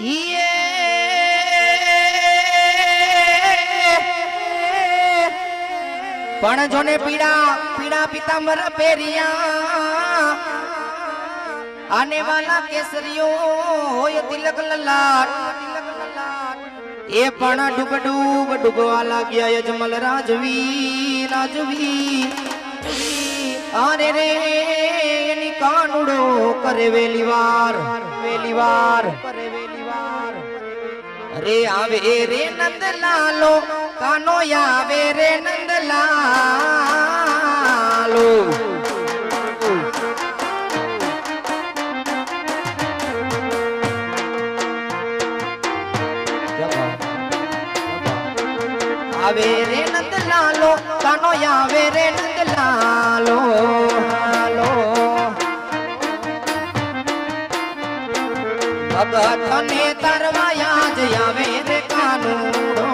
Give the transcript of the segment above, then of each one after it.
ये पण जोने पीड़ा पीड़ा पीतांबर पेरिया आने वाला केसरियो होय तिलक ललाट ये पण डूब डूब डूबवा लाग्या यजमल राजवी राजवी अरे रे एनी कानुडो करे वेलीवार करे वेलीवार अरे आवे रे नंदलालो कानो आवे रे नंदलालो आवे रे नंदलालो कानो आवे रे नंदलालो लालो भगत ने तरवाया आवे रे कानूड़ो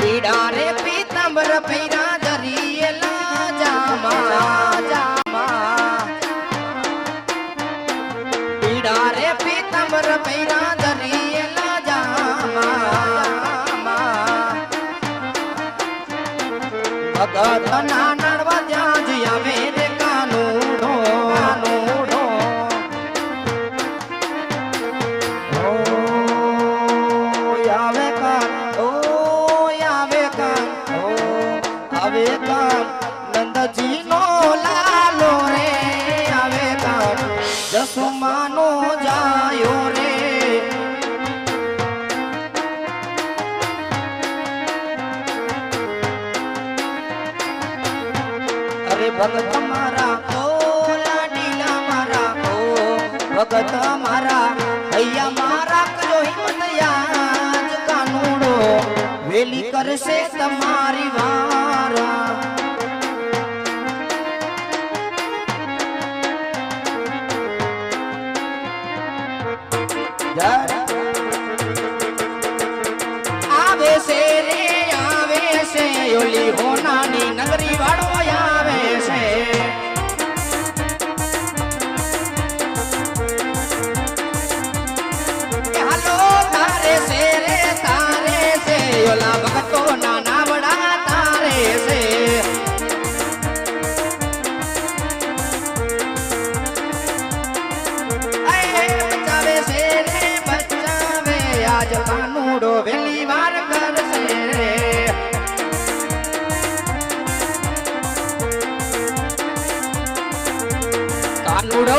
पीड़ा रे पीतांबर पीड़ा दरियला जामा जामा पीड़ा रे पीतांबर पीड़ा दरियला जामा भगत ना नड़वा जाज आवे रे कानूड़ो नंदजी नो लालो रे आवे कान जसुमानो जायो रे अरे भगत मारा ओ लाडीला मारा ओ भगत मारा भैया मारा करो हिम्मत आज कानूड़ो वेली कर से तुम्हारी वारा आवे से रे आवे से ओली हो नानी नगरी वाड़ो आवे से हालो तारे से रे तारे से ओला भगतो नाना बड़ा तारे से बचावे से रे बचावे आज कानूड़ो वेली वार कर से रे कानूड़ो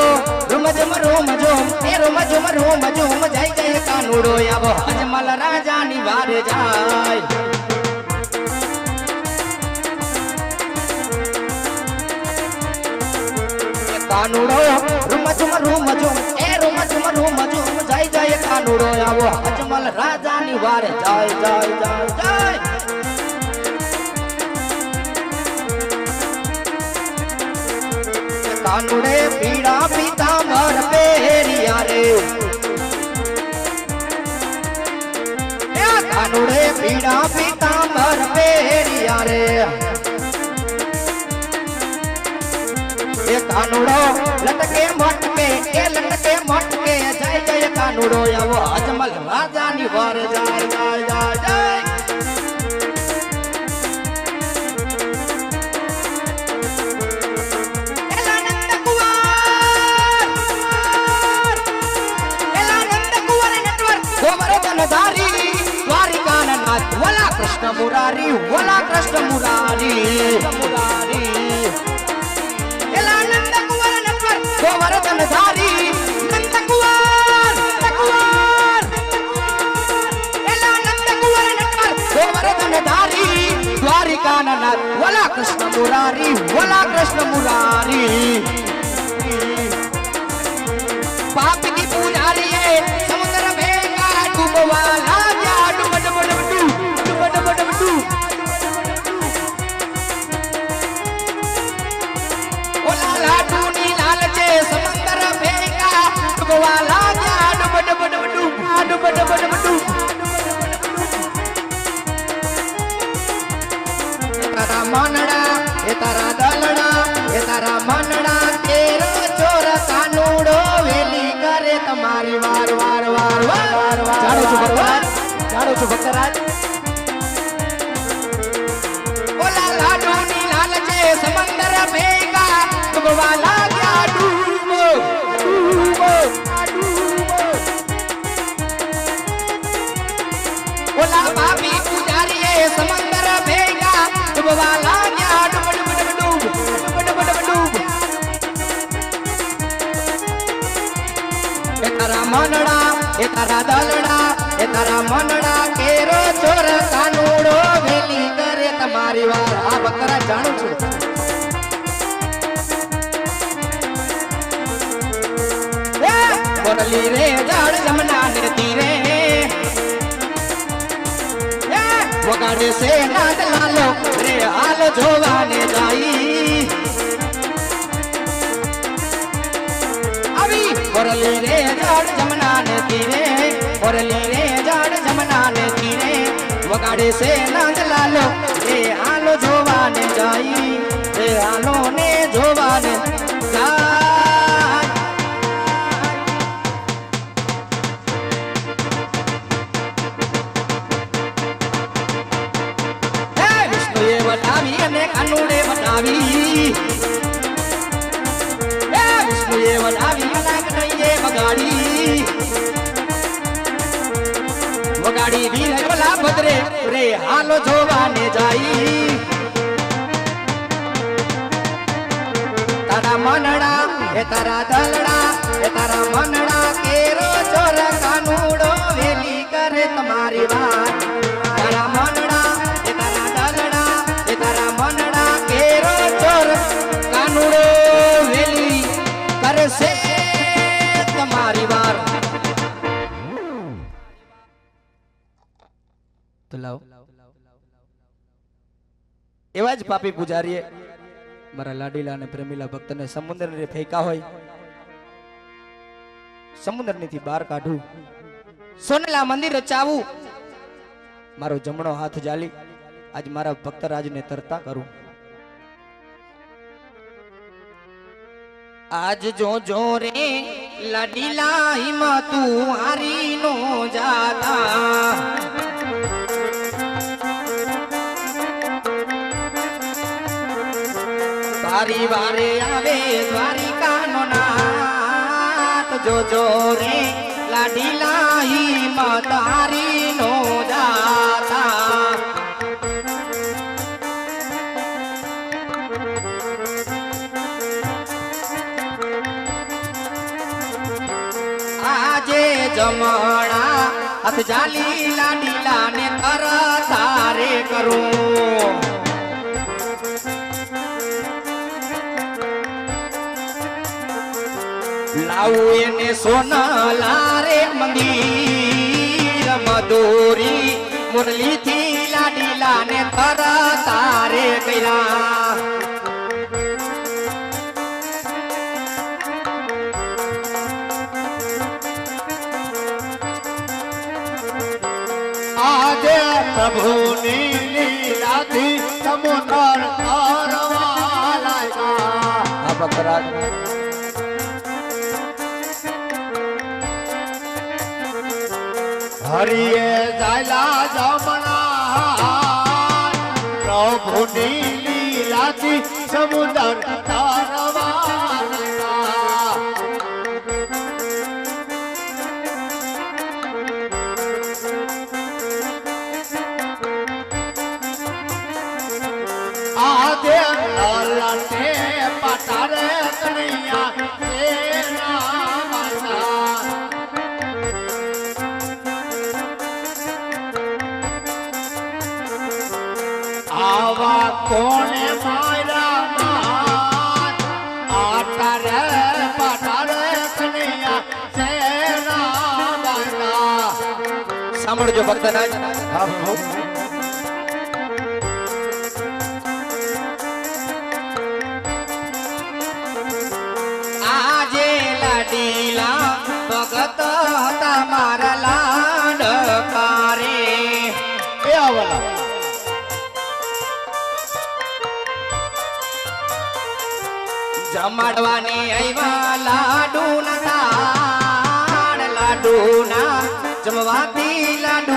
रुमझुम रुमझुम ए रुमझुम रुमझुम जय जय कानूड़ो आबो अजमल राजा निवार जाय कानूड़ो रुमझुम रुमझुम ए रुमझुम रुमझुम जय जय कानूड़ो आबो अजमल राजा निवार जय जय जय जय कानूड़े पीड़ा पीतांबर पेरिया रे कानूड़े पीड़ा पीतांबर पेरिया रे ये कानूड़ो लटके मटके जय जय कानूड़ो आबो अजमल राजा निवार जय जय जय जय वला कृष्ण मुरारी मुरारी एला नंद कुंवर नटवर गोवर्धन धारी नंद कुंवर एला नंद कुंवर नटवर गोवर्धन धारी द्वारिका नाथ वला कृष्ण मुरारी पाप की पुजारी है समुद्र में का डूबवाला जा डूब डूब डूब डूब लाडू नी लालचे समंदर फेंका डुबवाला जा डुब डुब डुब डुब डुब डुब डुब तारा मनड़ा ये तारा दलड़ा ये तारा मनड़ा तेरो चोर कानूड़ो છું ભક્તરાજ, જાણું છું ભક્તરાજ। ઓલા લાડુની લાલચે સમંદર ભેગા ડૂબવા લાગ્યા, ડૂબો ડૂબો ડૂબો। ઓલા બાપી પૂજારીએ સમંદર ભેગા ડૂબવા લાગ્યા, ડૂબ ડૂબ ડૂબ ડૂબ ડૂબ ડૂબ ડૂબ। એ તારા મનડા, એ તારા દલડા, એ તારા મનડા કેરો ચોર કાનુડો વેલી કરે તમારી વાર। આ ભક્તરાજ જાણું છું। મોરલી રે જળ જમના ને તીરે વગાડે છે નાદ લાલો રે હાલ જોવાને જાઈ। આવી મોરલી રે જળ જમના ને તીરે, મોરલી રે જળ જમના ને તીરે વગાડે છે નાદ લાલો રે હાલ જોવાને જાઈ, રે હાલો ને જોવાને જાય। વટાવી અને કાનુડે વટાવી, વિષ્ણુએ વટાવી અને કનૈયે વગાડી, વગાડી વીર ભલા ભદ્રે રે હાલો જોવાને જાઈ। તારા મનડા, એ તારા દલડા, એ તારા મનડા કેરો ચોર કાનુડો વેલી કરે તમારી વાત। તારા મનડા, એ તારા દલડા, એ તારા મનડા કેરો ચોર કાનુડો વેલી કરે છે તમારી વાર। તો લાવ એવા જ પાપી પૂજારીએ મારા લાડીલા અને પ્રેમીલા ભક્તને સમુદ્રને ફેંકા હોય, સમુદ્રનીથી બહાર કાઢું, સોનેલા મંદિર રચાવું, મારો જમણો હાથ જાલી આજ મારા ભક્તરાજને તરતા કરું। આજ જો જો રે લાડીલા હિંમત તું હારી નો જાતા, તારી વારે આવે દ્વારિકાનો નાથ, જો જો રે લાડીલા હિંમત હારી નો જાતા। આજે જમણા હાથ જાલી લાડીલા ને કરતા રે કરું, લાવું એને સોનલા રે મંદિર મધુરી મુરલી થી લાડીલા ને કરતા રે કર્યા। આજે પ્રભુની લીલાથી સમુદર તારવા લાગ્યા। આ ભક્તરાજ હરિએ જાયલા જમણા, પ્રભુની લીલાથી સમુદર તારવા લાગ્યા। આજે લાલને પટારે કનૈયા તેના માતા, આવા કોને મારા માત, આટારે પટારે કનૈયા તેના માતા। સાંભળજો ભક્તરાજ, હા પ્રભુ। આજે લાડીલા ભગત હતા મારા લાડકા રે, એ આવલા જમાડવાની આવ્યા લાડુ ના લાડુ ના જમવાથી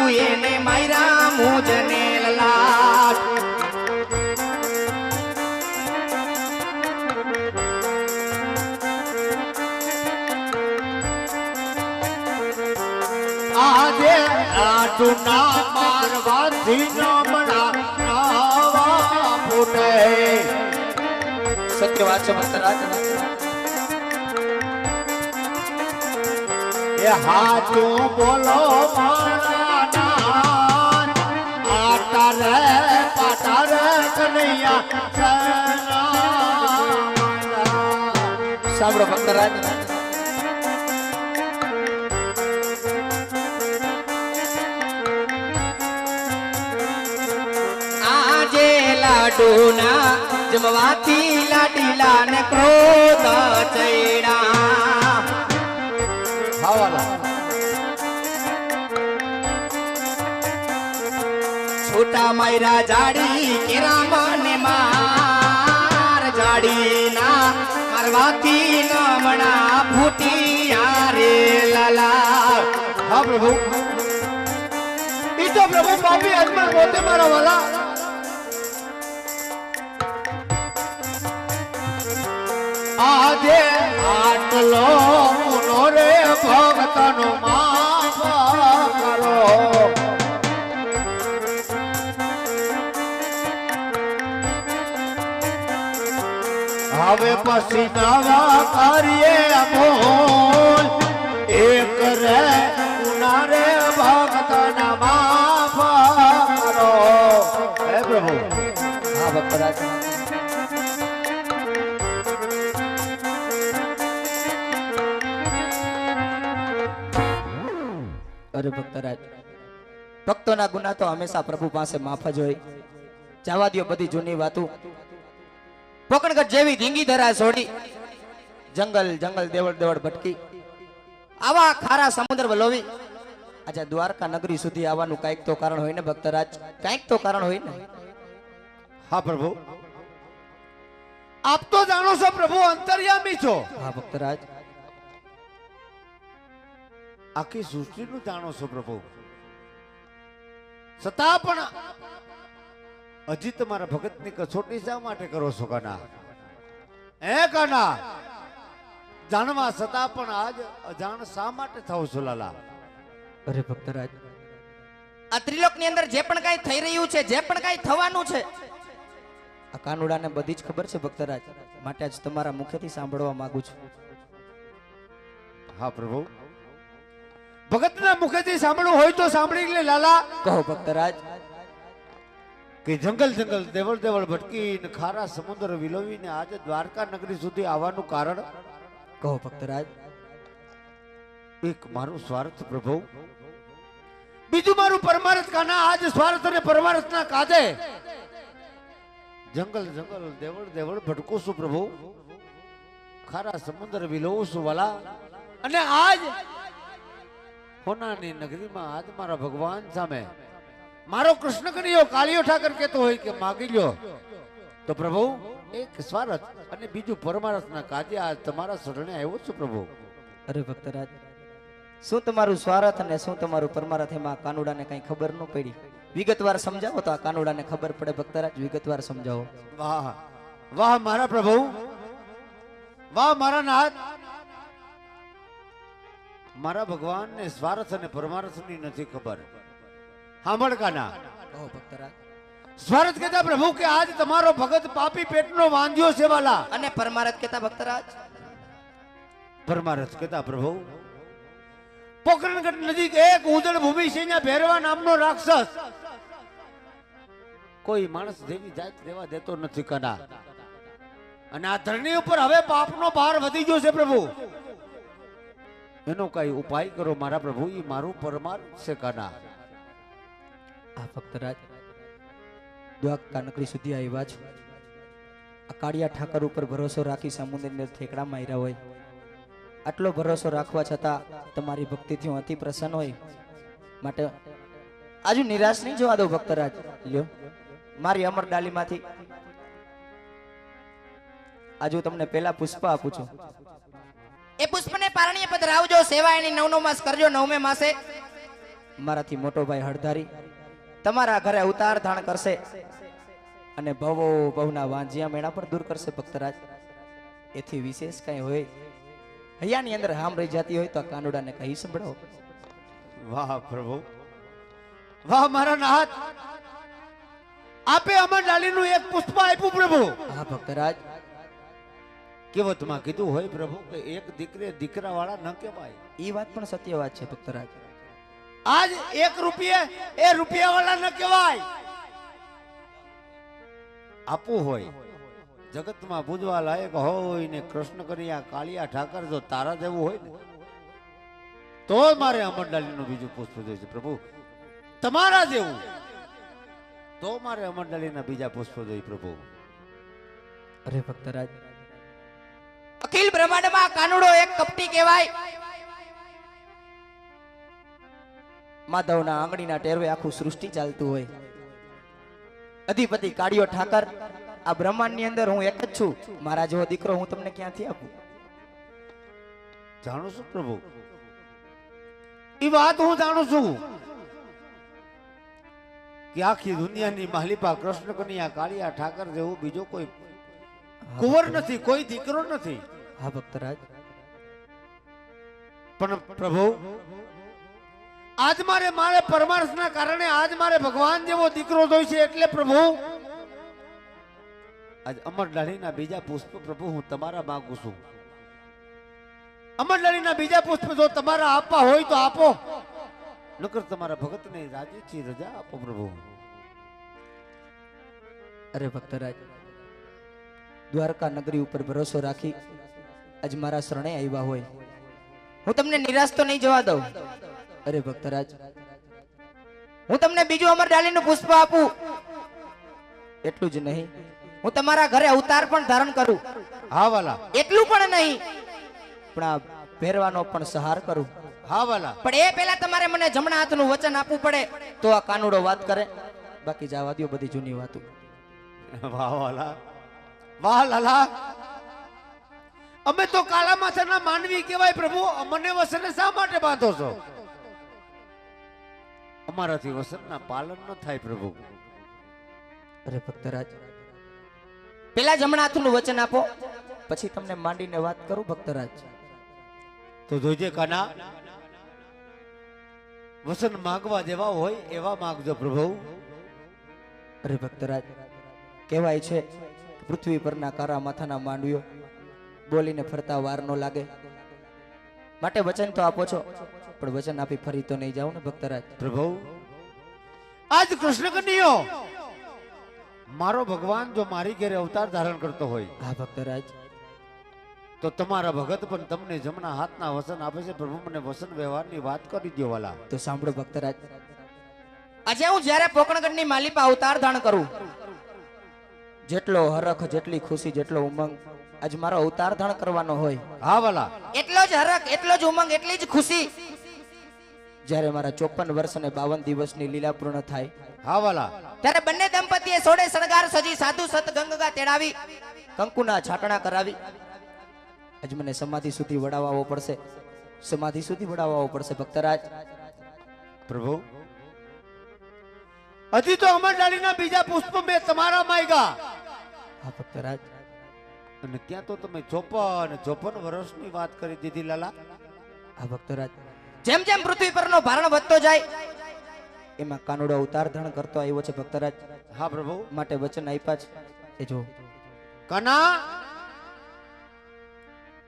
એને માયરા મુજને લાટ આજે આટુના મારવાથી નમણા નાવા ફૂટે સત્ય વાત છે મહારાજ એ હાચું બોલો મારા નાથ આટા રે પાટા રે કનૈયા સાંભળો ભક્તરાજ આજે લાડુના જમવાથી લાડીલા ને ક્રોધ ચૈડા છોટા માયરા જાડી કેરા મને માર જાડી ના મારવાથી નમણા ફૂટિયા રે લાલા હા પ્રભુ ઈ તો પ્રભુ પાપી આત્મા પોતે મારા વાલા આજે આટલો મુનો રે ભક્તનો માફ કરો હવે પછી નવા કરીએ અમોલ એક રે ઉના રે ભક્તના માફ કરો હે પ્રભુ હા ભક્તરાજ અરે ભક્તરાજ ભક્તોના ગુના તો હંમેશા પ્રભુ પાસે માફ જ હોય જવા દો બધી જૂની વાતો પોકણગઢ જેવી ધીંગી ધરા છોડી જંગલ જંગલ દેવળ દેવળ ભટકી આવા ખારા સમુદ્ર વલોવી આજે દ્વારકા નગરી સુધી આવવાનું કઈક તો કારણ હોય ને ભક્તરાજ કઈક તો કારણ હોય ને હા પ્રભુ આપ તો જાણો છો પ્રભુ અંતર્યામી છો હા ભક્તરાજ આખી સૃષ્ટિનું જાણો છો પ્રભુ છતાં પણ હજી તમારા ભગતની કસોટી શા માટે કરો છો કાના હે કાના જાણવા છતાં પણ આજ અજાણ શા માટે થાવ છો લાલા અરે ભક્તરાજ આ ત્રિલોકની અંદર જે પણ કાંઈ થઈ રહ્યું છે જે પણ કાંઈ થવાનું છે આ કાનુડાને બધી જ ખબર છે ભક્તરાજ માટે આજ તમારા મુખેથી સાંભળવા માંગુ છું હા પ્રભુ ભગતના મુખેથી સાંભળવું હોય તો સાંભળી લે લાલા કહો ભક્તરાજ કે જંગલ જંગલ દેવળ દેવળ ભટકીને ખારા સમુદ્ર વિલોવીને આજે દ્વારકા નગરી સુધી આવવાનું કારણ કહો ભક્તરાજ એક મારું સ્વાર્થ પ્રભુ બીજું મારું પરમાર્થ કાના આજ સ્વાર્થ અને પરમાર્થના કાજે જંગલ જંગલ દેવળ દેવળ ભટકું છું પ્રભુ ખારા સમુદ્ર વિલોવું છું વાલા અને આજ હોનાની નગરીમાં આજ મારા ભગવાન સામે મારો કૃષ્ણ કનૈયો કાળિયો ઠાકર કહેતો હોય કે માગી લ્યો તો પ્રભુ એક સ્વાર્થ અને બીજું પરમાર્થના કાજે આજ તમારા શરણે આવ્યો છું પ્રભુ અરે ભક્તરાજ શું તમારું સ્વાર્થ અને શું તમારું પરમાર્થ એમાં કાનુડાને કઈ ખબર ન પડી વિગતવાર સમજાવો તો આ કાનુડાને ખબર પડે ભક્તરાજ વિગતવાર સમજાવો વાહ વાહ મારા પ્રભુ વાહ મારા નાથ મારા ભગવાનને સ્વાર્થ અને પરમાર્થની નથી ખબર સાંભળ કાના કહો ભક્તરાજ સ્વાર્થ કહેતા પ્રભુ કે આજ તમારો ભગત પાપી પેટનો વાંધ્યો છે વાલા અને પરમાર્થ કહેતા ભક્તરાજ પરમાર્થ કહેતા પ્રભુ પોકરણગઢ નજીક એક ઉજળ ભૂમિ છે ત્યાં ભેરવા નામનો રાક્ષસ કોઈ માણસ દેવી જાત રહેવા દેતો નથી કાના અને આ ધરણી ઉપર હવે પાપનો ભાર વધી ગયો છે પ્રભુ એનો કઈ ઉપાય કરો મારા પ્રભુ એ મારું પરમાર્થ છે કાના આ ભક્તરાજ દ્વારકા નગરી સુધી આવ્યા છો આ કાળિયા ઠાકર ઉપર ભરોસો રાખી સમુદ્રની ઠેકડા માર્યા હોય આટલો ભરોસો રાખવા છતાં તમારી ભક્તિથી હું અતિ પ્રસન્ન હોય માટે આજુ નિરાશ નહીં જવા દઉં ભક્તરાજ લ્યો મારી અમર ડાલીમાંથી આજુ તમને પેલા પુષ્પ આપું છું એ પુષ્પને પારણીય પદ રાવજો સેવા એની નવનો માસ કરજો નવમે માસે મારાથી મોટો ભાઈ હળધારી તમારા ઘરે ઉતાર ધાણ કરશે અને ભવો ભવના વાંજિયા મેળા પણ દૂર કરશે ભક્તરાજ. એથી વિશેષ કઈ હોય હૈયાની અંદર હામ રહી જતી હોય તો આ કાનુડાને કહી સંભળાવો. વાહ પ્રભુ, વાહ મારા નાથ, આપે અમર ડાલીનું એક પુષ્પ આપ્યું પ્રભુ. હા ભક્તરાજ, કેવતમાં કીધું હોય પ્રભુ કે એક દીકરે દીકરા વાળા ન કહેવાય. એ વાત પણ સત્ય વાત છે ભક્તરાજ. આજ એક રૂપિયે એ રૂપિયા વાળા ન કહેવાય. આપવું હોય જગતમાં પૂજવા લાયક હોય ને કૃષ્ણ કનૈયા કાળિયા ઠાકર જો તારા જેવું હોય ને તો મારે અમરડાલીનું બીજું પુષ્પ જોઈએ છે પ્રભુ. તમારા જેવું તો મારે અમરડાલીના બીજા પુષ્પ જોઈએ પ્રભુ. અરે ભક્તરાજ, અખિલ બ્રહ્માંડમાં કાનુડો એક કપટી કહેવાય. માધવના આંગળીના ટેરવે આખું સૃષ્ટિ ચાલતું હોય. અધિપતિ કાળિયો ઠાકર, આ બ્રહ્માંડની અંદર હું એક જ છું. મારા જેવો દીકરો હું તમને ક્યાંથી આપું? જાણું છું પ્રભુ, એ વાત હું જાણું છું કે આખી દુનિયાની માલિપા કૃષ્ણ કનૈયા કાળિયા ઠાકર જેવું બીજો કોઈ કુંવર નથી, કોઈ દીકરો નથી. હા ભક્તરાજ, પણ પ્રભુ આજ મારે પરમાર્થના કારણે આજ મારે ભગવાન જેવો દીકરો જોઈ છે. એટલે પ્રભુ આજ અમરડાળીના બીજા પુષ્પ પ્રભુ હું તમારા માંગુ છું. અમરડાળીના બીજા પુષ્પ જો તમારા આપવા હોય તો આપો, નકર તમારા ભગતને રાજીથી રજા આપો પ્રભુ. અરે ભક્તરાજ, દ્વારકા નગરી ઉપર ભરોસો રાખી આજ મારા શરણે આવ્યા હોય, હું તમને નિરાશ તો નહીં જવા દઉં. અરે ભક્તરાજ, હું તમને બીજું અમરડાલીનું પુષ્પ આપું એટલું જ નહીં, હું તમારા ઘરે અવતાર પણ ધારણ કરું. હા વાલા. એટલું પણ નહીં, પણ આ પહેરવાનો પણ સહાર કરું. હા વાલા. પણ એ પહેલા તમારે મને જમણા હાથનું વચન આપવું પડે તો આ કાનુડો વાત કરે, બાકી જવા દો બધી જૂની વાતો. વાહ વાલા, વાહ લાલા, અમે તો કાળા માથાના માનવી કહેવાય પ્રભુ. અમને વસને શા માટે બાંધો છો? અમારાથી વસનના પાલન ન થાય પ્રભુ. અરે ભક્તરાજ, પેલા જમણા હાથનું વચન આપો, પછી તમને માંડીને વાત કરું ભક્તરાજ. તો જોજે કાના, વસન માંગવા જેવા હોય એવા માંગજો પ્રભુ. અરે ભક્તરાજ, કહેવાય છે પૃથ્વી પરના કારા માથાના માંડવીઓ બોલીને ફરતા વાર નો લાગે, માટે વચન તો આપો છો, પણ વચન આપી ફરી તો નહીં જાવ ને ભક્તરાજ. પ્રભુ આજ કૃષ્ણ કનૈયો મારો ભગવાન જો મારી ઘેરે અવતાર ધારણ કરતો હોય, હા ભક્તરાજ, તો તમારા ભગત પણ તમને જમણા હાથના વસન આપે છે પ્રભુ. મને વસન વ્યવહારની વાત કરી દો વાલા. તો સાંભળો ભક્તરાજ, આજે હું જ્યારે પોકણગઢની માલિપા અવતાર ધારણ કરું, જેટલો હરખ, જેટલી ખુશી, જેટલો ઉમંગ આજ મારો અવતાર ધારણ કરવાનો હોય, હા વાલા, એટલો જ હરખ, એટલો જ ઉમંગ, એટલી જ ખુશી જ્યારે મારા 54 વર્ષ અને 52 દિવસની લીલા પૂર્ણ થાય, હા વાલા, ત્યારે બંને દંપતીએ સોળે શણગાર સજી સાધુ સત ગંગા તેડાવી કંકુના છાટણા કરાવી આજ મને સમાધિ સુધી વડાવવો પડશે, સમાધિ સુધી વડાવવો પડશે ભક્તરાજ. પ્રભુ હજી તો અમરડાળીના બીજા પુષ્પ મેં તમારા માંગ્યા. હા ભક્તરાજ, અને ત્યાં તો તમે 54 વર્ષની વાત કરી દીધી લાલા. હા ભક્તરાજ, જેમ જેમ પૃથ્વી પરનો ભારણ વધતો જાય એમાં કાનુડો અવતાર ધારણ કરતો આવ્યો છે ભક્તરાજ. હા પ્રભુ, માટે વચન આપ્યા છે એ જો કના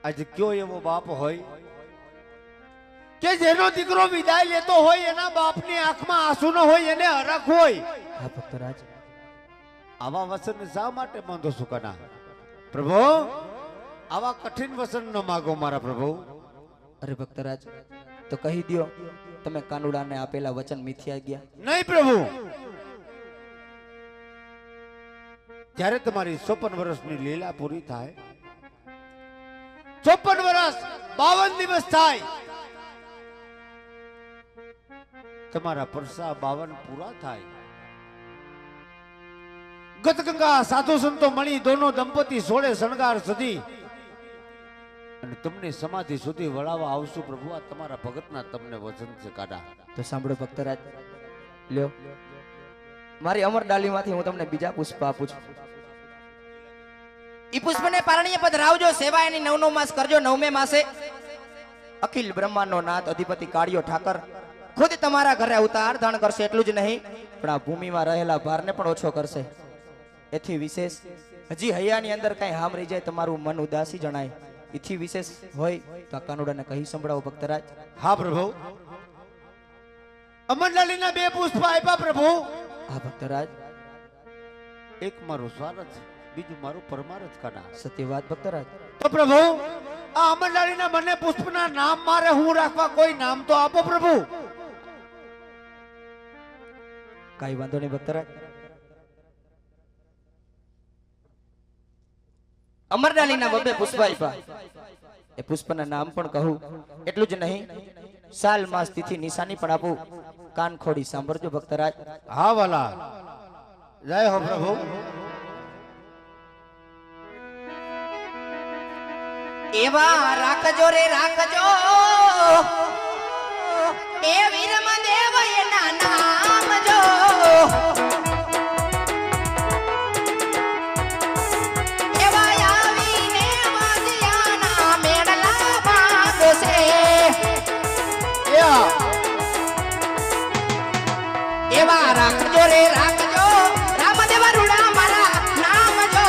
આજે કયો એવો બાપ હોય કે જેનો દીકરો વિદાય લેતો હોય એના બાપની આંખમાં આંસુ ન હોય, એને હરખ હોય. હા ભક્તરાજ, આવા વસન શા માટે બાંધો છો કના? પ્રભુ આવા કઠિન વસન ન માગો મારા પ્રભુ. અરે ભક્તરાજ, તો કહી દો તમે કાનુડાને આપેલા વચન મિથ્યા ગયા? નહીં પ્રભુ, જ્યારે તમારી 54 વર્ષની લીલા પૂરી થાય, 54 વર્ષ 52 દિવસ થાય, તમારા પરસા 52 પૂરા થાય, ગતગંગા સાધુ સંતો મળી દોનો દંપતી સોળે શણગાર સજી અને તમને સમાધિ સુધી વળાવવા આવશું પ્રભુ. આ તમારા ભગતના તમને વચન છે કાઢા. તો સાંભળો ભક્તરાજ, લ્યો મારી અમર ડાલીમાંથી હું તમને બીજા પુષ્પ આપું છું. ઈ પુષ્પને પારણીય પદ રાવજો, સેવા એની 9 માસ કરજો. 9મે માસે અખિલ બ્રહ્માંડનો નાથ અધિપતિ કાળિયો ઠાકર ખુદ તમારા ઘરે અવતાર ધારણ કરશે. એટલું જ નહીં પણ આ ભૂમિમાં રહેલા ભારને પણ ઓછો કરશે. એથી વિશેષ હજી હૈયાની અંદર કઈ હામ રહી જાય, તમારું મન ઉદાસી જણાય, એથી વિશેષ હોય તો આ કાનુડાને કહી સંભળાવો ભક્તરાજ. હા પ્રભુ. અમરલાલીના 2 પુષ્પ આપ્યા પ્રભુ. હા ભક્તરાજ. એક મારું સ્વાર્થ, બીજું મારું પરમાર્થ કાઢા. સત્ય વાત ભક્તરાજ. તો પ્રભુ આ અમરલાલીના બંને પુષ્પના નામ મારે હું રાખવા, કોઈ નામ તો આપો પ્રભુ. કઈ વાંધો નહીં ભક્તરાજ. અમરડાલીના 2 પુષ્પ આપ્યા, એ પુષ્પના નામ પણ કહું. એટલું જ નહીં સાલ માસ તિથિ નિશાની પણ આપું. કાન ખોડી સાંભળજો ભક્તરાજ. હા વાલા, જય હો પ્રભુ. એવા રાખજો રે રાખજો એ વીરમદેવ એના નામ જો. એવા આવીને વાજિયાના મેળલા ભાગશે. એવા રાખજો રે રાખજો રામદેવ રૂડા મારા નામ જો.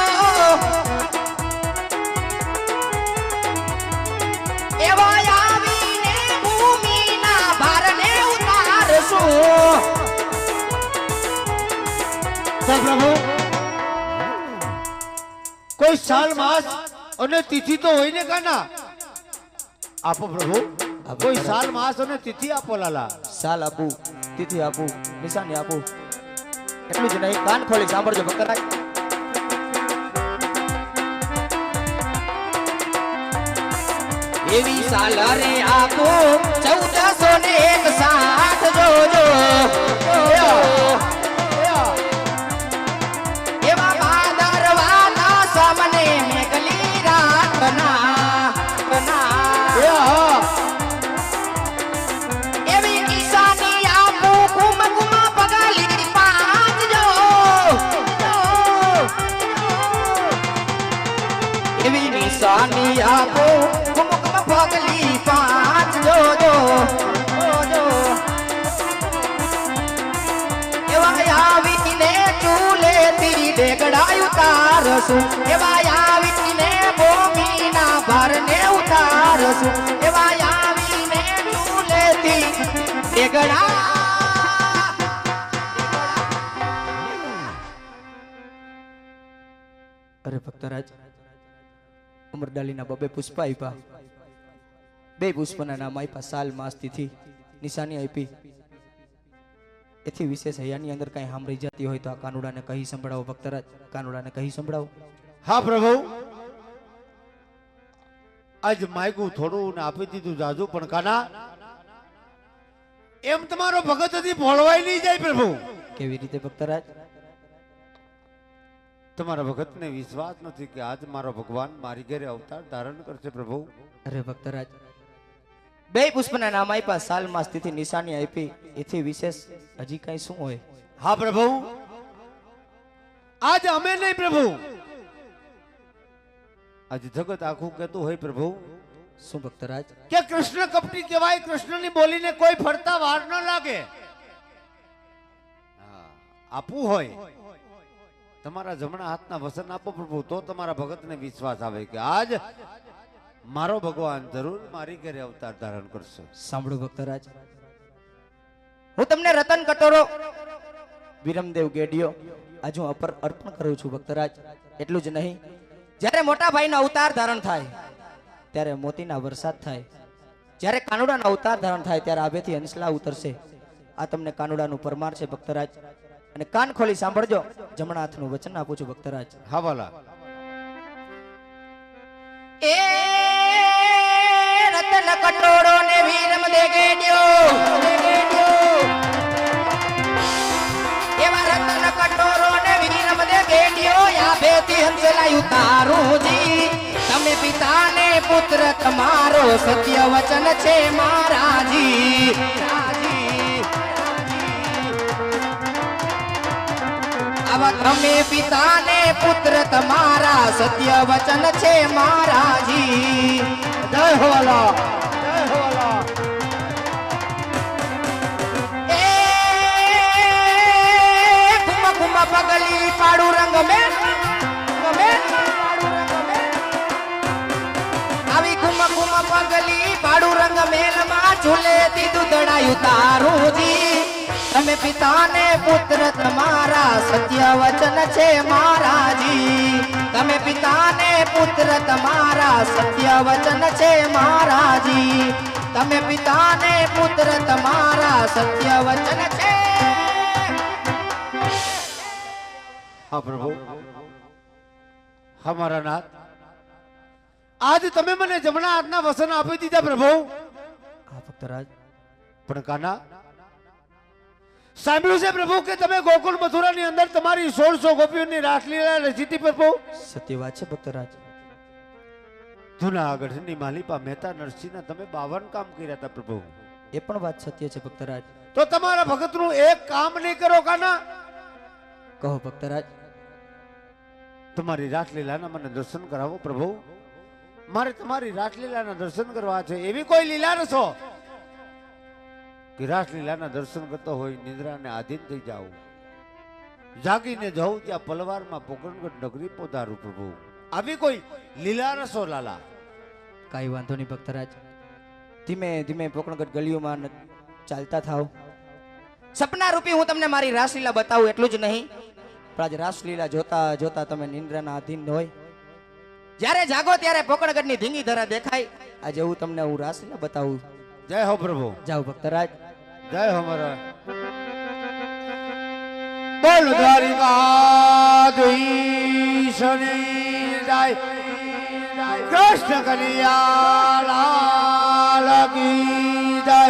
એવા આવીને ભૂમિના ભારને ઉતારશું. તો પ્રભુ કોઈ સાલ માસ અને તિથિ તો હોય ને કાના? આપો પ્રભુ. કોઈ સાલ માસ અને તિથિ આપો લાલા. સાલ આપું, તિથિ આપું, નિશાની આપું. એટલું જ નહીં કાન ખોલી સાંભળજો ભક્તરાજ. એવી સાલ રે આપું 1461 જોજો. એવા ભાદરવાના સામને મેઘલી રાતના એવી નિશાની આપું કુમકુમ પગલી 5 જો. એવી નિશાની આપું કુમકુમ પગલી 5 જોજો. એવા આવીને ચૂલેથી ડેગડા ઉતારશું. એવા આવીને ભૂમિના ભારને ઉતારશું. એવા આવીને ચૂલેથી ડેગડા. અરે ભક્તરાજ, અમરડાલીના 2 પુષ્પ આપ્યા. 2 પુષ્પના નામ આપ્યા, સાલ માસ તિથિ નિશાની આપી. એથી વિશેષ હૈયાની અંદર કઈ હામ રહી જતી હોય તો આ કાનુડાને કહી સંભળાવો ભક્તરાજ. કાનુડાને કહી સંભળાવો. હા પ્રભુ. આજ માયગું થોડું ને આપી દીધું જાજુ, પણ કાના એમ તમારો ભગત હજી ભોળવાઈ નહીં જાય પ્રભુ. કેવી રીતે ભક્તરાજ? તમારા ભગતને વિશ્વાસ નથી કે આજ મારો ભગવાન મારી ઘરે અવતાર ધારણ કરશે પ્રભુ. અરે ભક્તરાજ, 2 પુષ્પના નામ આપ્યા, સાલ માસ તિથિ નિશાની આપી. એથી વિશેષ હજી કઈ શું હોય? હા પ્રભુ. આજ અમે નહીં પ્રભુ, આજ જગત આખું કહેતું હોય પ્રભુ. શું ભક્તરાજ? કે કૃષ્ણ કપટી કહેવાય, કૃષ્ણની બોલીને કોઈ ફરતા વાર ન લાગે. આપવું હોય તમારા જમણા હાથના વસન આપો પ્રભુ, તો તમારા ભગતને વિશ્વાસ આવે કે આજ મારો ભગવાન જરૂર મારી ઘરે અવતાર ધારણ કરશે. સાંભળો ભક્તરાજ, હું તમને રતન કટોરો વિરમદેવ ગેડિયો આજ હું અર્પણ કરું છું ભક્તરાજ. એટલું જ નહીં, જ્યારે મોટા ભાઈનો અવતાર ધારણ થાય ત્યારે મોતીના વરસાદ થાય. જ્યારે કાનુડાનો અવતાર ધારણ થાય ત્યારે આભેથી હંસલા ઉતરશે. આ તમને કાનુડાનું પરમાર છે ભક્તરાજ. અને કાન ખોલી સાંભળજો, જમણા હાથનું વચન આપું છું ભક્તરાજ. હા વાલા. એ રતન કટોરો ને વિરમદેવ ગેડિયો, એવા રતન કટોરો ને વિરમદેવ ગેડિયો આભેથી હંસલા ઉતારું જી. તમે પિતાને પુત્ર પુત્ર તમારો સત્ય વચન છે મહારાજી આવા તમે પિતાને પુત્ર તમારા સત્ય વચન છે મહારાજી જય હોવાલા જય હોવાલા પગલી પાડુ રંગ મેં આવી ઘુમ પગલી પાડુ રંગ મેલ માં ઝૂલે દીધું દડાયું તારુજી તમે પિતાને પુત્ર તમારા સત્ય વચન છે મહારાજી તમે પિતાને પુત્ર તમારા સત્ય વચન છે મહારાજી તમે પિતાને પુત્ર તમારા સત્ય વચન છે હા પ્રભુ હમારા નાથ આજ તમે મને જમણા હાથના વસન આપી દીધા પ્રભુ હા ભક્તરાજ પણ કાના સાંભળ્યું છે પ્રભુ કે તમે ગોકુળ મથુરાની અંદર તમારી 1600 ગોપીઓની રાસલીલા રચી હતી પ્રભુ સત્ય વાત છે ભક્તરાજ જૂનાગઢની માલિપા મહેતા નરસિંહના તમે 52 કામ કર્યા હતા પ્રભુ એ પણ વાત સત્ય છે ભક્તરાજ તો તમારા ભગતનું એક કામ નહીં કરો કાના કહો ભક્તરાજ તમારી રાસલીલાના મને દર્શન કરાવો પ્રભુ મારે તમારી રાસલીલાના દર્શન કરવા છે એવી કોઈ લીલા રસો કે રાસલીલાના દર્શન કરતો હોય નિદ્રાને આધીન થઈ જાવ જાગીને જાઉં ત્યાં પલવારમાં પોકરણગઢ નગરી પોધારું પ્રભુ આવી કોઈ લીલા રસો લાલા કાંઈ વાંધો નહીં ભક્તરાજ ધીમે ધીમે પોકરણગઢ ગલીઓમાં ચાલતા થાવ સપના રૂપી હું તમને મારી રાસલીલા બતાવું એટલું જ નહીં પણ આજ રાસલીલા જોતા જોતા તમે નિંદ્રાના આધીન હોય જ્યારે જાગો ત્યારે પોકરણગઢની ધીંગી ધરા દેખાય આજે હું તમને હું રાસલીલા બતાવું જય હો પ્રભુ જાઓ ભક્તરાજ જય હો મારા બોલ દ્વારિકાધીશની જય કૃષ્ણ કનૈયા લાલ કી જય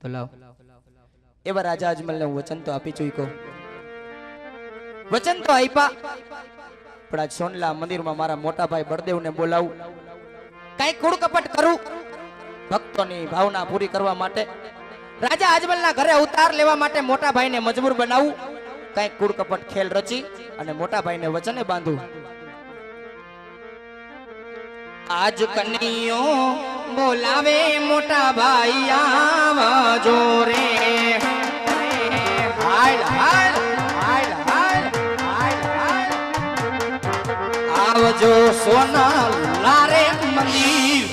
તો લાવ એવા રાજા અજમલને હું વચન તો આપી ચૂક્યો વચન તો આપ્યા પણ આજ સોનલા મંદિરમાં મારા મોટા ભાઈ બળદેવને બોલાવું કઈ કૂડ કપટ કરું ભક્તોની ભાવના પૂરી કરવા માટે રાજા અજમલના ઘરે અવતાર લેવા માટે મોટા ભાઈને મજબૂર બનાવું કઈ કૂડ કપટ ખેલ રચી અને મોટા ભાઈને વચને બાંધું આજ કનૈયો બોલાવે મોટા ભાઈ આવજો રે હાલ હાલ હાલ હાલ હાલ હાલ આવજો સોના લારે મંદિર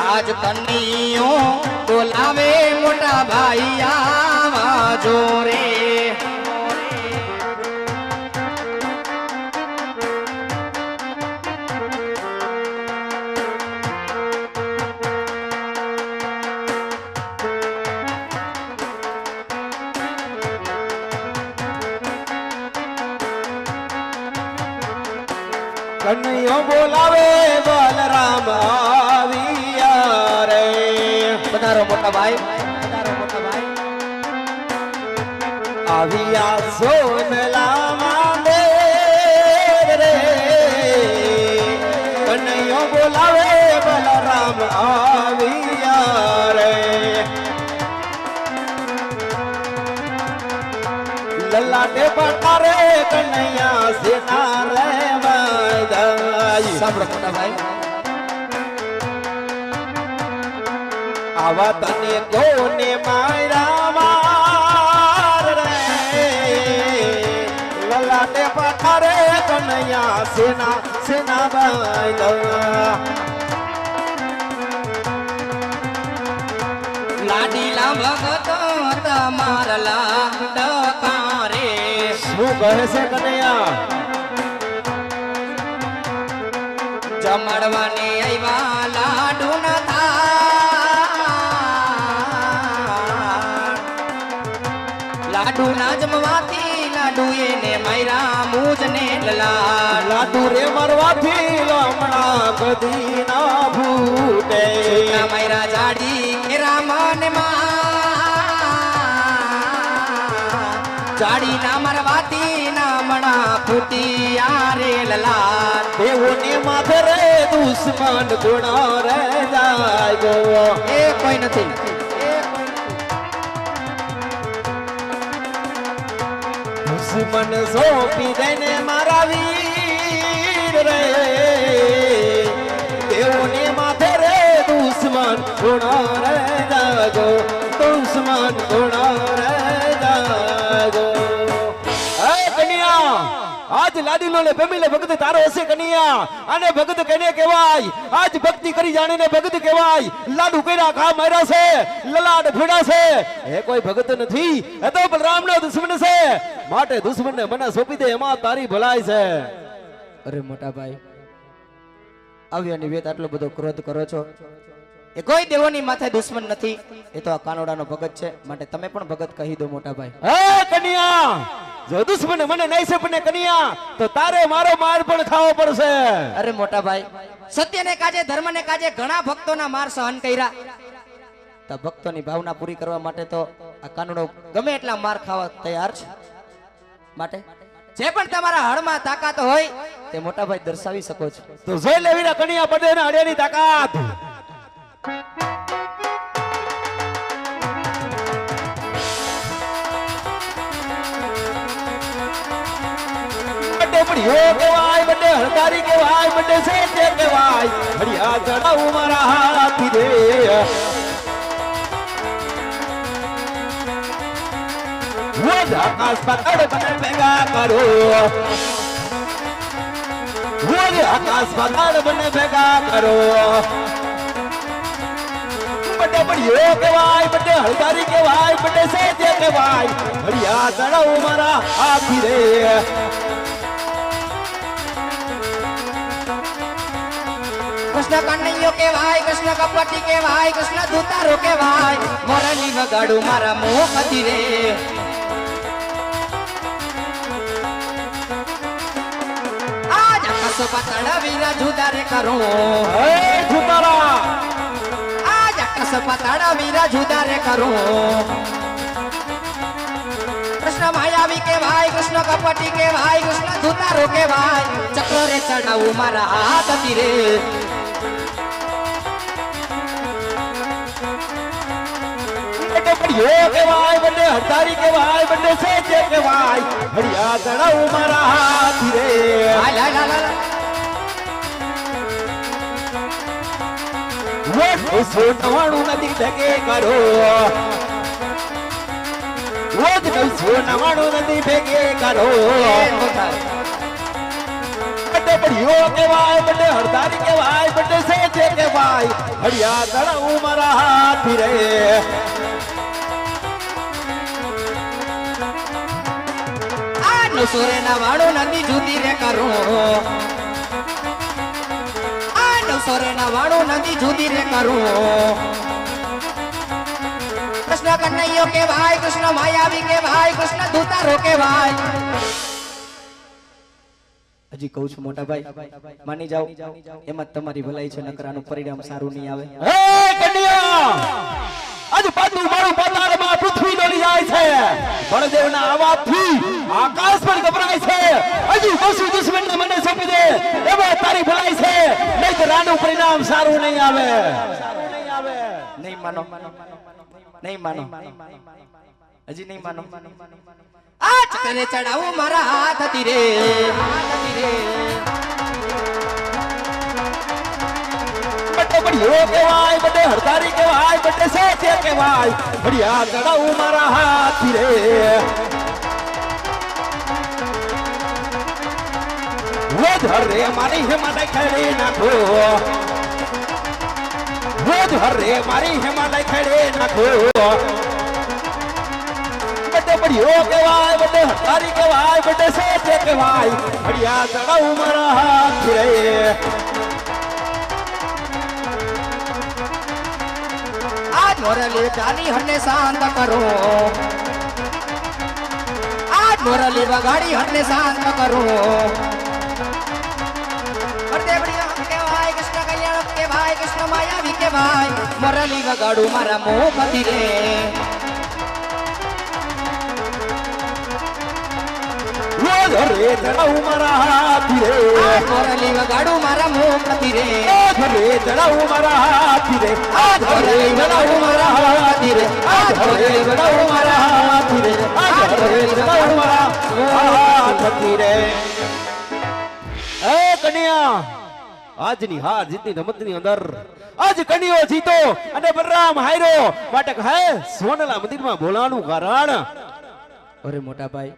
આજ કનૈયો બોલાવે મોટા ભાઈ આવજો રે કનૈયો બોલાવે બલરામ આવ્યા રે પધારો મોટા ભાઈ પધારો મોટા ભાઈ આવ્યા સોનલા માંડે રે કનૈયો બોલાવે બલરામ આવ્યા રે લલાટે પટારે કનૈયા સેના રે સાંભળો મોટા ભાઈ આવા તને કોને માયરા માર રે લલાટે પથારે કનૈયા સેના સેના બાંધ લાડીલા ભગત તમારા લાડકા રે શું કહે છે કનૈયા જમડવાને આવ્યા લાડુ ના લાડુ ના જમવાથી લાડુ એને માયરા મૂજને લલા લાડુ રે મરવાથી લમણા કદી ના ભૂટે માયરા જાડી કેરા મન માં જાડી ના મરવાતી ના મણા ફૂટી આરે લલાર દેવોને માથે રે દુશ્મન ગુણો રે જાય ગો એ કોઈ નથી દુશ્મન સોંપી દઈને મારા વીર રે દેવોને માથે રે દુશ્મન ગુણો રે જાગો દુશ્મન ગુણો રે જાગો એ કન્યા આજ લાડીલો ને પેમીલે ભગત તારો હશે કન્યા અને ભગત કને કહેવાય આજ ભક્તિ કરી જાણીને ભગત કહેવાય લાડુ કર્યા ઘા માર્યા છે લલાડ ફેડા છે એ કોઈ ભગત નથી એ તો બલરામનો દુશ્મન છે માટે દુશ્મનને મને સોંપી દે એમાં તારી ભલાઈ છે અરે મોટા ભાઈ આવ્યાની વેત આટલો બધો ક્રોધ કરો છો એ કોઈ દેવોની માથે દુશ્મન નથી એ તો આ કાનોડાનો ભગત છે માટે તમે પણ ભગત કહી દો મોટા ભાઈ હે કન્યા જો દુશ્મન મને નહીં સપને કન્યા તો તારે મારો માર પણ ખાવો પડશે અરે મોટા ભાઈ સત્યને કાજે ધર્મને કાજે ઘણા ભક્તોના માર સહન કર્યા તો ભક્તોની ભાવના પૂરી કરવા માટે તો આ કાનોડો ગમે એટલા માર ખાવા તૈયાર છે માટે જે પણ તમારા હળમાં તાકાત હોય તે મોટા ભાઈ દર્શાવી શકો છો તો જોઈ લેવીરા કન્યા બડે ને અડિયાની તાકાત बढ़ियो केवाय बड़े हरदारी केवाय बड़े सेठे केवाय बढ़िया चढ़ाऊ मारा हाथी रे वो आकाश पकड़ बने भेगा करो वो आकाश पकड़ बने भेगा करो बड़े बढ़ियो केवाय बड़े हरदारी केवाय बड़े सेठे केवाय बढ़िया चढ़ाऊ मारा हाथी रे कृष्ण कन्हैयो के भाई कृष्ण कपटी के भाई कृष्ण दूतारो के भाई मोरली वगाड़ू मारा मोह कती रे आज आकाश पाताल वीरा जुदारे करो ए झूठारा आज आकाश पाताल वीरा जुदारे करो कृष्ण मायावी के भाई कृष्ण कपटी के भाई कृष्ण दूतारो के भाई चक्र रे चढ़ाऊ मारा हाथ रे बढ़ियो केवाय बड़े हरदारी केवाय बड़े सेठे केवाय बढ़िया चढ़ाऊ मारा हाथी रे ला ला ला वो सोनवाणु नदी ढके करो वो सोनवाणु नदी ढके करो बड़े बढ़ियो केवाय बड़े हरदारी केवाय बड़े सेठे केवाय बढ़िया चढ़ाऊ मारा हाथी रे नवसोरे ना वाणो नदी जुदी रे करो आ नवसोरे ना वाणो नदी जुदी रे करो कृष्ण कन्हैयो के भाई कृष्ण मायावी के भाई कृष्ण दूतारो के भाई હજી કહું છું મોટા ભાઈ માની જાઓ એમાં તમારી ભલાઈ છે નકરાનું પરિણામ સારું નહીં આવે હે કન્યા આજ પાછું મારું પાતાળમાં પૃથ્વી ડોલી જાય છે બળદેવના અવાજથી આકાશ પર ગભરાય છે હજી બસુ દુશ્મનને મને સોંપી દે એમાં તારી ભલાઈ છે નહીં તો રાનું પરિણામ સારું નહીં આવે નહીં માનો નહીં માનો હજી નહીં માનો આ ચક્રે ચડાવું મારા હાથ હતી રે બડે बढ़ियो केवाय बड़े हरदारी केवाय बड़े सेठे केवाय बढ़िया चढ़ाऊ मारा हाथी रे वो धरे मारी हिमालय खड़े नाखो वो धरे मारी हिमालय खड़े नाखो बड़े बढ़ियो केवाय बड़े हरदारी केवाय बड़े सेठे केवाय बढ़िया चढ़ाऊ मारा हाथी रे आज मोरली जानी हन्ने शांत करो आज मोरली बगाड़ी हन्ने शांत करो के भाई कृष्ण कल्याण के भाई कृष्ण मायावी के भाई मोरली बगाड़ू मारा मोह कती रे ઘરે ચડાવું મારા હાથી રે મોરલી વગાડું મારા મોમતી રે ઘરે ચડાવું મારા હાથી રે ઘરે વગાડું મારા હાથી રે ઘરે ચડાવું મારા હાથી રે ઘરે ચડાવું મારા હાથી રે એ કન્યા આજની હાર જીતની રમતની અંદર આજ કન્યો જીતો અને બલરામ હાર્યો માટે કહે સોનલા મંદિરમાં બોલાવાનું કારણ અરે મોટા ભાઈ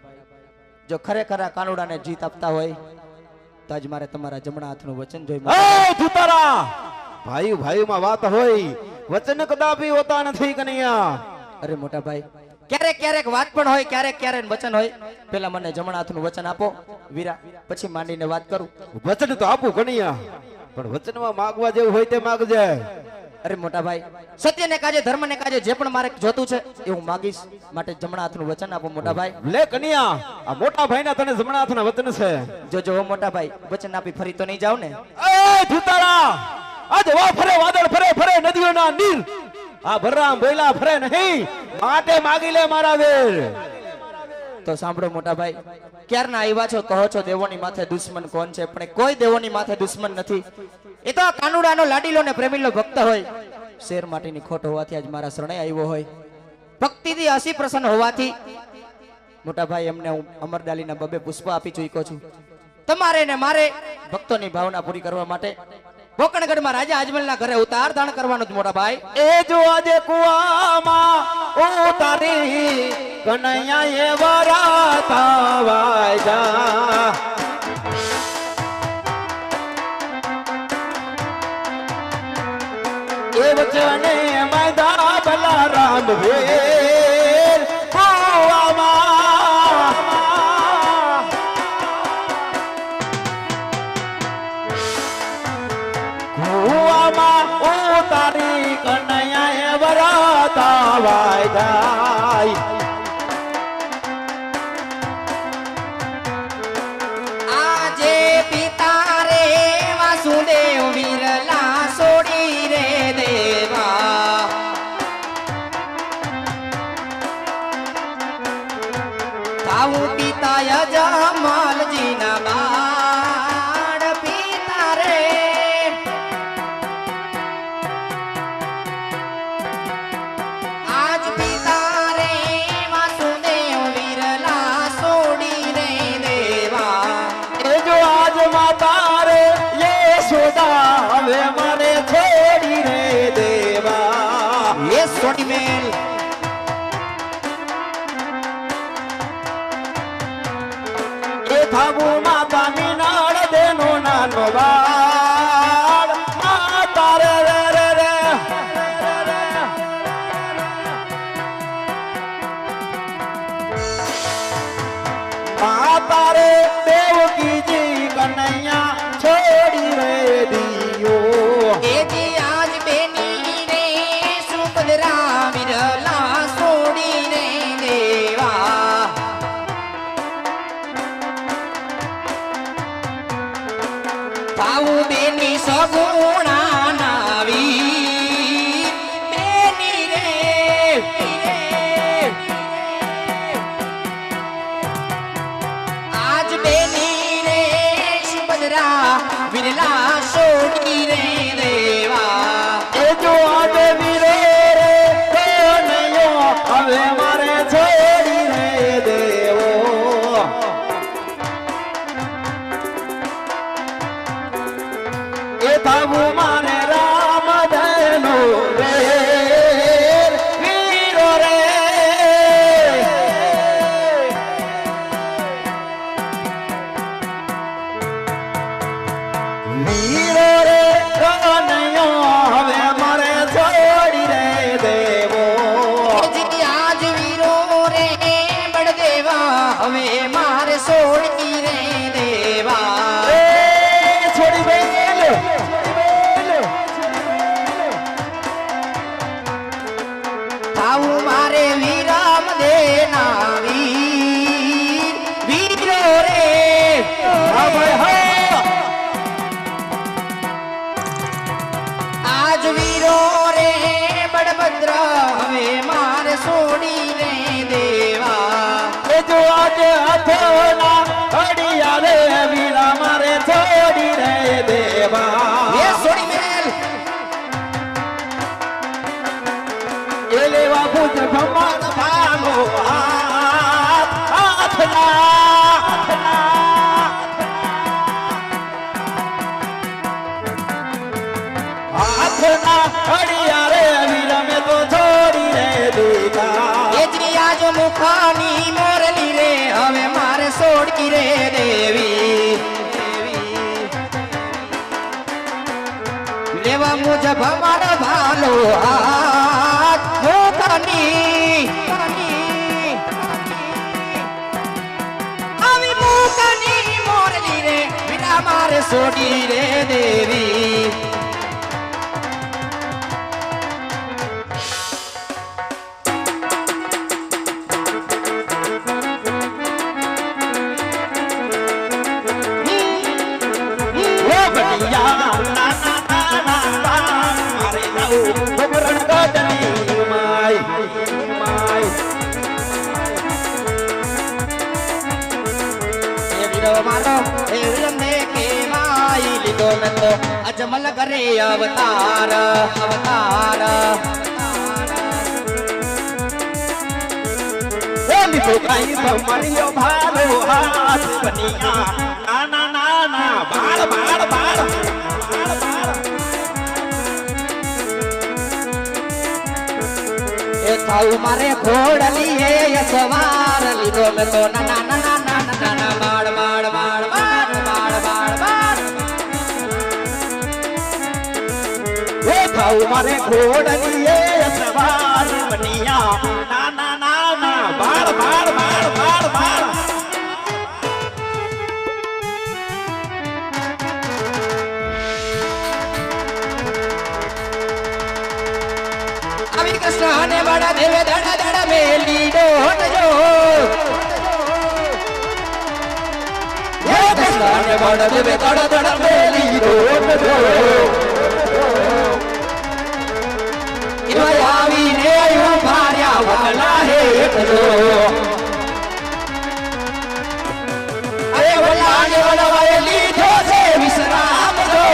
જો ખરેખર આ કાનુડાને જીત આપતા હોય તો આજ મારે તમારા જમણા હાથનું વચન જોઈ એ ધુતારા ભાઈ ભાઈમાં વાત હોય વચન કદાપી હોતા નથી કન્યા અરે મોટા ભાઈ ક્યારેક ક્યારેક વાત પણ હોય ક્યારેક ક્યારેક વચન હોય પેલા મને જમણા હાથનું વચન આપો વીરા પછી માંડીને વાત કરું વચન તો આપું કન્યા પણ વચનમાં માંગવા જેવું હોય તે માંગજે અરે મોટા ભાઈ સત્યને કાજે ધર્મને કાજે જે પણ મારે જોતું છે એ હું માંગીશ માટે જમણા હાથનું વચન આપો મોટા ભાઈ લે કન્યા આ મોટા ભાઈના તને જમણા હાથના વચન છે જો મોટા ભાઈ વચન આપી ફરી તો નહીં જાવ ને એ ધુતારા આજ વા ફરે વાદળ ફરે ફરે નદીઓના નીર આ બલરામ બોયલા ફરે નહીં માટે માગી લે મારા વેર તો સાંભળો મોટા ભાઈ ક્યારના આવ્યા છો કહો છો દેવોની માથે દુશ્મન કોણ છે પણ કોઈ દેવોની માથે દુશ્મન નથી એ તો કાનુડાનો લાડીલો ને પ્રેમીલો ભક્ત હોય શેર માટીની ખોટ હોવાથી આજ મારા શરણે આવ્યો હોય ભક્તિથી હસી પ્રસન્ન હોવાથી મોટા ભાઈ એમને હું અમરડાલીના બબે પુષ્પ આપી ચૂક્યો છું તમારે ને મારે ભક્તોની ભાવના પૂરી કરવા માટે બોકણગઢમાં રાજા અજમલના ઘરે ઉતાર દાણ કરવાનું જ મોટા ભાઈ એ જો આજે કુવામાં ઉતારી કનૈયા એ વરાતા વાજા એ વચને मैदा बलराम वेर कुआમાં ઉતારી કનૈયા વરાતા વાય આજે પિતા રે વાસુદેવ વિરલા સોડી રે દેવા તાવું પિતા યજમાલજી ના બાળ પિતા રે આજ પિતા રે વાસુદેવ વિરલા સોડી રે દેવા એ જો આજ માતા રે યશોદા હવે મને છોડી રે દેવા એ સોડી મેલ એ થાબુ માતા મીનાળ દેનો નાનો બાળ માતા રે રે રે રે માતા રે દેવકીજી કનૈયા છોડી રે દિયો એ જે આજ બેની રે સુભદ્રા વિરલા સોડી રે દેવા ભાવું બેની સગુણા નાવી બેની રે આજ બેની રે સુભદ્રા વિરલા સોડી રે દેવા એ જો આજે વીરો રે કનૈયો હવે મારે છોડી રે દેવો એ થાબુ માને રામ ધનો રે વીરો રે વીરો રે કનૈયો હવે મારે છોડી રે દેવો આજ વીરો રે બળદેવા હવે મારે સોડી રે દેવા એ છોડી બેલ આવું મારે વિરામ દેના વીર વીરો રે હા ભાઈ હા આજ વીરો રે બળભદ્ર હવે મારે સોડી રે દેવા એ જો આજે હાથોના ओढ़की रे देवी लेवा मुझे भमार भालो हाथ मुकनी अभी मुकनी मोरली रे बिना मारे सोडी रे देवी अजमल करे अवतार अवतार मरियो भालो हाथ बनिया ना ना ना बाड़ बाड़ बाड़ थाऊ मारे घोड़ली है सवार लीधो में तो ना ना ना ना ना ना ना बाड़ बाड़ बाड़ बाड़ बाड़ बाड़ बाड़ वो थाऊ मारे घोड़ली है सवार बनिया ना ना ना ना बाड़ बाड़ बाड़ बाड़ बाड़ अभी कृष्ण ने बड़ा देवे धड़ धड़ मेली डोट जो ये कृष्ण ने बड़ा देवे धड़ धड़ मेली डोट जो इवायावी ने यू भार्या वाला है जो अरे वाला ने वाला वाली जो से विश्राम जो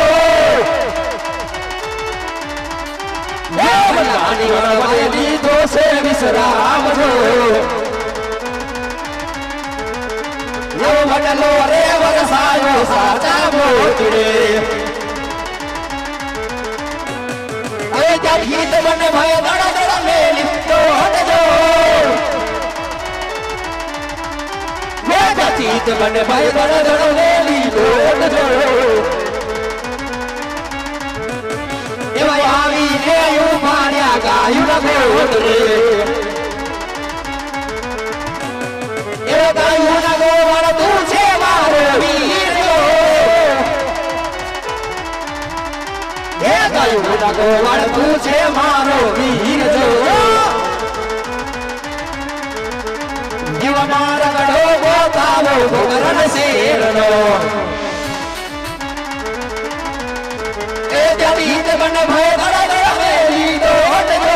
वाली दो से विश्राम जो यो बटलो रे वरसायो साचा मोतिरे अरे क्या गीत बने भय दड़ा दड़ा मेली तो हट जो ये क्या गीत बने भय दड़ा दड़ा मेली तो हट जो आवी ने यू मारिया गायु न गोदरे ए गायु न गोवर तू छे मारो वीर जो ए गायु न गोवर तू छे मारो वीर जो जीव मार गढ़ो गोतावो गोगरन शेरनो गीत बन भय धड़ धड़ मेली डोट जो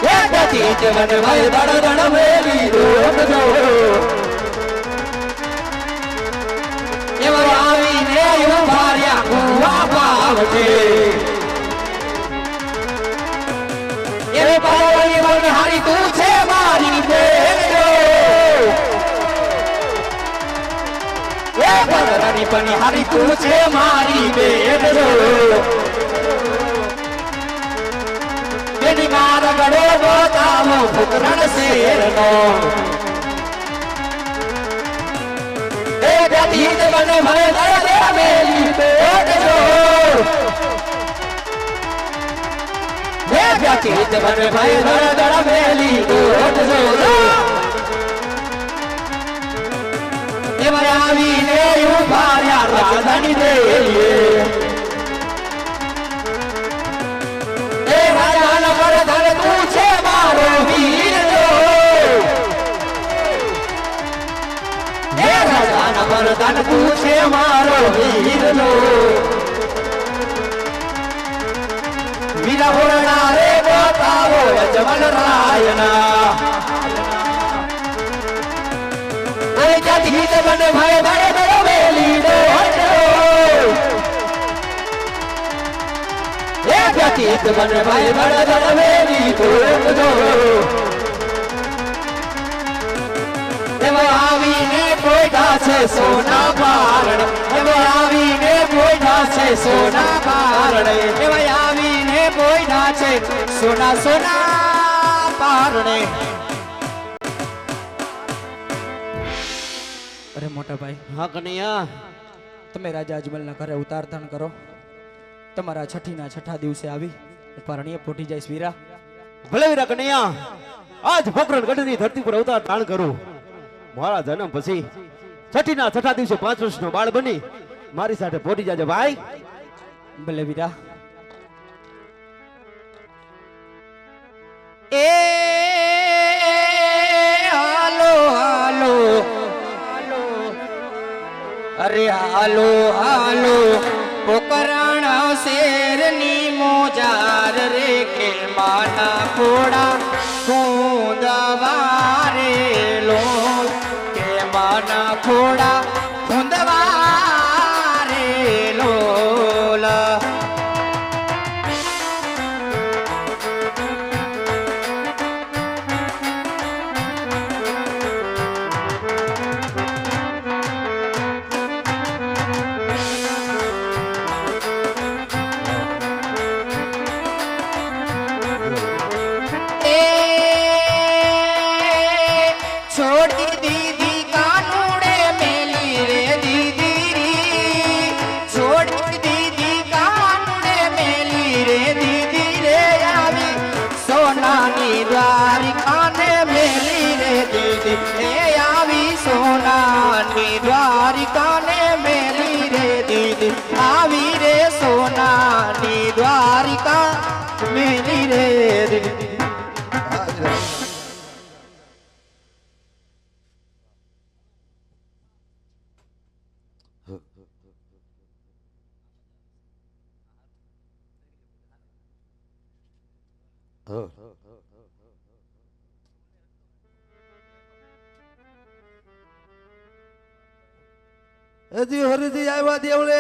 ये गीत बन भय धड़ धड़ मेली डोट जो ये आवी ने यू भार्या कुआ पावटे ये पावनी बन हरी तू छे मारी बेल जो रानी पनी हरी तू छे मारी बेद जो बेनी मार गड़ो बतावो फुकरण शेर नो ए गीत बने भय धड़ धड़ मेली बेद जो ए गीत बने भय धड़ धड़ मेली बेद जो आवी ने यू भार्या राजधानी दे ए राजा न पर धन तू छे मारो वीर जो ए राजा न पर धन तू छे मारो वीर जो वीरा होना रे बतावो अजमल रायना गीत बन भय धड़ धड़ मेली डोट जो गीत बन भय धड़ धड़ मेली डोट जो आवी ने कोई ढासे सोना पारण आवी ने कोई ढासे सोना पारण आवी ने कोई ढासे सोना सोना पारणे અરે મોટા ભાઈ, હા કનૈયા, તમે રાજા અજમલના ઘરે ઉતારધાન કરો. તમારા છઠ્ઠીના છઠ્ઠા દિવસે આવી હું પરણીએ પોટી જઈશ વીરા. ભલે વીરા કનૈયા, આજ પોકરણગઢની ધરતી પર અવતાર ધારણ કરું. મારા જન્મ પછી છઠ્ઠીના છઠ્ઠા દિવસે 5 વર્ષનો બાળ બની મારી સાથે પોટી જાજે ભાઈ. ભલે વીરા. એ હાલો હાલો અરે હાલો હાલો પોકરણ શેરની મોજાર રે કે માના ખોડા ખૂંદવારે લો કે માના ખોડા ખૂંદવારે લોલ. छोटी दीदी कानूड़े मेली रे दीदी, छोटी दीदी कानूड़े मेली रे दीदी रे आवी सोनानी द्वारिका ने मेली रे दीदी ए आवी सोनानी द्वारिका ने मेली रे दीदी आवी रे सोनानी द्वारिका मेली रे दीदी. હજી હરીથી આવ્યા દેવલે.